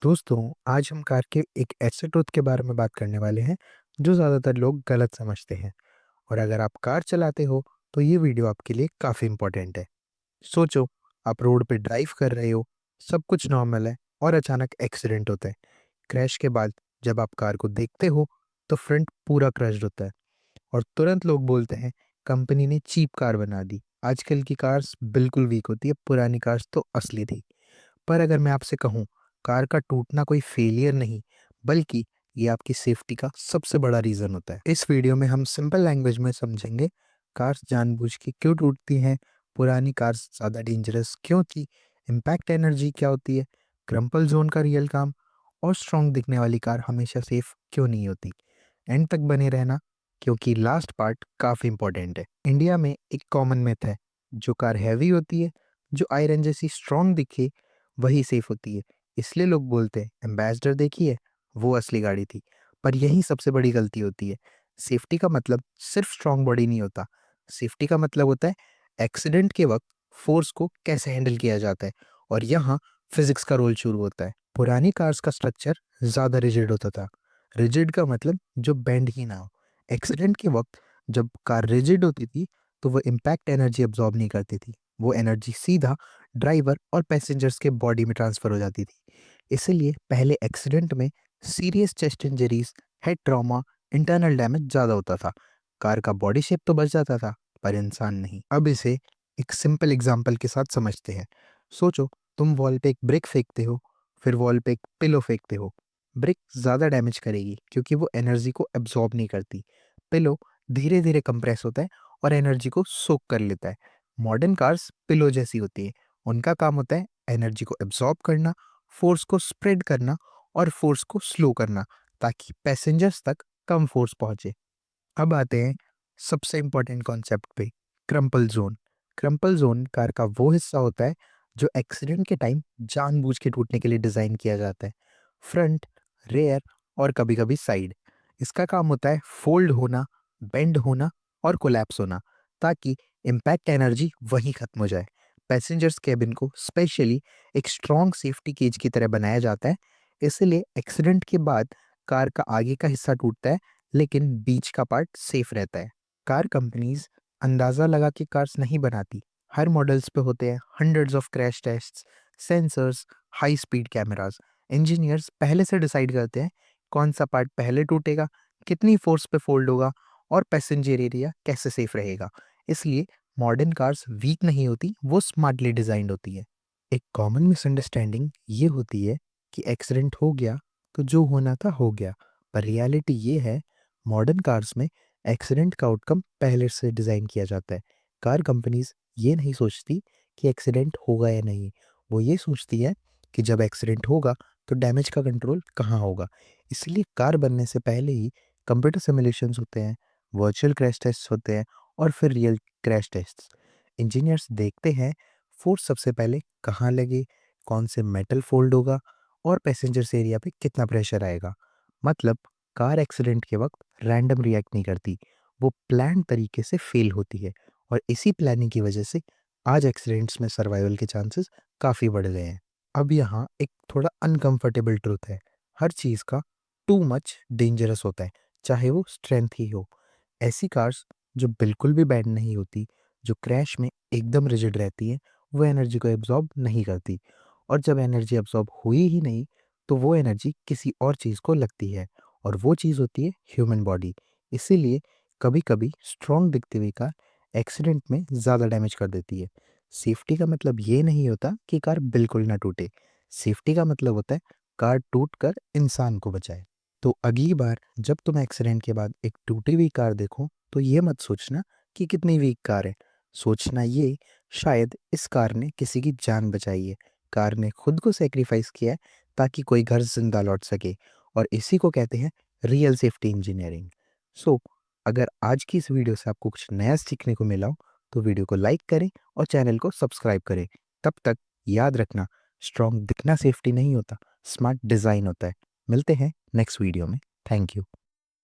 दोस्तों, आज हम कार के एक ऐसे ट्रुथ के बारे में बात करने वाले हैं, जो ज़्यादातर लोग गलत समझते हैं। और अगर आप कार चलाते हो, तो ये वीडियो आपके लिए काफ़ी इम्पोर्टेंट है। सोचो, आप रोड पे ड्राइव कर रहे हो, सब कुछ नॉर्मल है और अचानक एक्सीडेंट होता है। क्रैश के बाद जब आप कार को देखते हो, तो फ्रंट पूरा क्रश्ड होता है और तुरंत लोग बोलते हैं, कंपनी ने चीप कार बना दी। आजकल की कार्स बिल्कुल वीक होती है, पुरानी कार्स तो असली थी। पर अगर मैं आपसे कहूँ, कार का टूटना कोई फेलियर नहीं, बल्कि ये आपकी सेफ्टी का सबसे बड़ा रीज़न होता है। इस वीडियो में हम सिंपल लैंग्वेज में समझेंगे, कार्स जानबूझ के क्यों टूटती हैं, पुरानी कार्स ज़्यादा डेंजरस क्यों थी, इम्पैक्ट एनर्जी क्या होती है, क्रम्पल ज़ोन का रियल काम और स्ट्रॉन्ग दिखने वाली कार हमेशा सेफ क्यों नहीं होती। एंड तक बने रहना, क्योंकि लास्ट पार्ट काफ़ी इंपॉर्टेंट है। इंडिया में एक कॉमन मिथ है, जो कार हैवी होती है, जो आयरन जैसी स्ट्रॉन्ग दिखे, वही सेफ होती है। इसलिए लोग बोलते हैं, एम्बेसडर देखिए, वो असली गाड़ी थी। पर यही सबसे बड़ी गलती होती है। सेफ्टी का मतलब सिर्फ स्ट्रॉन्ग बॉडी नहीं होता। सेफ्टी का मतलब होता है एक्सीडेंट के वक्त फोर्स को कैसे हैंडल किया जाता है, और यहाँ फिजिक्स का रोल शुरू होता है। पुरानी कार्स का स्ट्रक्चर ज़्यादा रिजिड होता था। रिजिड का मतलब जो बेंड ही ना हो। एक्सीडेंट के वक्त जब कार रिजिड होती थी, तो वो इम्पैक्ट एनर्जी अब्जॉर्ब नहीं करती थी। वो एनर्जी सीधा ड्राइवर और पैसेंजर्स के बॉडी में ट्रांसफ़र हो जाती थी। इसीलिए पहले एक्सीडेंट में serious chest injuries, head trauma, internal damage ज़्यादा होता था। कार का बॉडी शेप तो बच जाता था, पर इंसान नहीं। अब इसे एक सिंपल एग्जांपल के साथ समझते हैं। सोचो, तुम वॉल पे एक ब्रिक फेंकते हो, फिर वॉल पे एक पिलो फेंकते हो। ब्रिक ज़्यादा डैमेज करेगी क्योंकि वो एनर्जी को एब्जॉर्ब नहीं करती। पिलो धीरे धीरे कंप्रेस होता है और एनर्जी को सोक कर लेता है। मॉडर्न कार्स पिलो जैसी होती है। उनका काम होता है एनर्जी को एब्जॉर्ब करना, फोर्स को स्प्रेड करना और फोर्स को स्लो करना, ताकि पैसेंजर्स तक कम फोर्स पहुंचे। अब आते हैं सबसे इंपॉर्टेंट कॉन्सेप्ट पे, crumple zone. Crumple zone car का वो हिस्सा होता है जो एक्सीडेंट के टाइम जानबूझ के टूटने के लिए डिज़ाइन किया जाता है। फ्रंट, रेयर और कभी-कभी साइड। इसका काम होता है फोल्ड होना, बेंड होना और कोलैप्स होना, ताकि इम्पैक्ट एनर्जी वहीं खत्म हो जाए। पैसेंजर्स केबिन को स्पेशली एक स्ट्रॉन्ग सेफ्टी केज की तरह बनाया जाता है। इसलिए एक्सीडेंट के बाद कार का आगे का हिस्सा टूटता है, लेकिन बीच का पार्ट सेफ रहता है। कार कंपनीज अंदाज़ा लगा के कार्स नहीं बनाती। हर मॉडल्स पे होते हैं hundreds of crash tests, sensors, high speed cameras. Engineers पहले से डिसाइड करते हैं कौन सा पार्ट पहले टूटेगा, कितनी फोर्स पे फोल्ड होगा और पैसेंजर एरिया कैसे सेफ रहेगा। इसलिए मॉडर्न कार्स वीक नहीं होती, वो स्मार्टली डिजाइंड होती है। एक कॉमन मिसअंडरस्टैंडिंग ये होती है कि एक्सीडेंट हो गया तो जो होना था हो गया। पर रियलिटी ये है, मॉडर्न कार्स में एक्सीडेंट का आउटकम पहले से डिज़ाइन किया जाता है। कार कंपनीज ये नहीं सोचती कि एक्सीडेंट होगा या नहीं, वो ये सोचती है कि जब एक्सीडेंट होगा तो डैमेज का कंट्रोल कहाँ होगा। इसलिए कार बनने से पहले ही कंप्यूटर सिमुलेशंस होते हैं, वर्चुअल क्रैश टेस्ट होते हैं और फिर रियल क्रैश टेस्ट्स। इंजीनियर्स देखते हैं फोर्स सबसे पहले कहाँ लगे, कौन से मेटल फोल्ड होगा और पैसेंजर्स एरिया पे कितना प्रेशर आएगा। मतलब कार एक्सीडेंट के वक्त रैंडम रिएक्ट नहीं करती, वो प्लान तरीके से फेल होती है। और इसी प्लानिंग की वजह से आज एक्सीडेंट्स में सर्वाइवल के चांसेस काफ़ी बढ़ गए हैं। अब यहाँ एक थोड़ा अनकंफर्टेबल ट्रूथ है, हर चीज़ का टू मच डेंजरस होता है, चाहे वो स्ट्रेंथ ही हो। ऐसी कार्स जो बिल्कुल भी बैंड नहीं होती, जो क्रैश में एकदम रिजिड रहती है, वो एनर्जी को एब्जॉर्ब नहीं करती। और जब एनर्जी एब्जॉर्ब हुई ही नहीं, तो वो एनर्जी किसी और चीज़ को लगती है, और वो चीज़ होती है ह्यूमन बॉडी। इसीलिए कभी-कभी स्ट्रॉन्ग दिखती हुई कार एक्सीडेंट में ज़्यादा डैमेज कर देती है। सेफ्टी का मतलब ये नहीं होता कि कार बिल्कुल ना टूटे। सेफ्टी का मतलब होता है कार टूट कर इंसान को बचाए। तो अगली बार जब तुम एक्सीडेंट के बाद एक टूटी हुई कार देखो, तो ये मत सोचना कि कितनी वीक कार है। सोचना ये, शायद इस कार ने किसी की जान बचाई है। कार ने खुद को सैक्रिफाइस किया है ताकि कोई घर जिंदा लौट सके। और इसी को कहते हैं रियल सेफ्टी इंजीनियरिंग। सो अगर आज की इस वीडियो से आपको कुछ नया सीखने को मिला हो, तो वीडियो को लाइक करें और चैनल को सब्सक्राइब करें। तब तक याद रखना, स्ट्रॉन्ग दिखना सेफ्टी नहीं होता, स्मार्ट डिज़ाइन होता है। मिलते हैं नेक्स्ट वीडियो में। Thank you.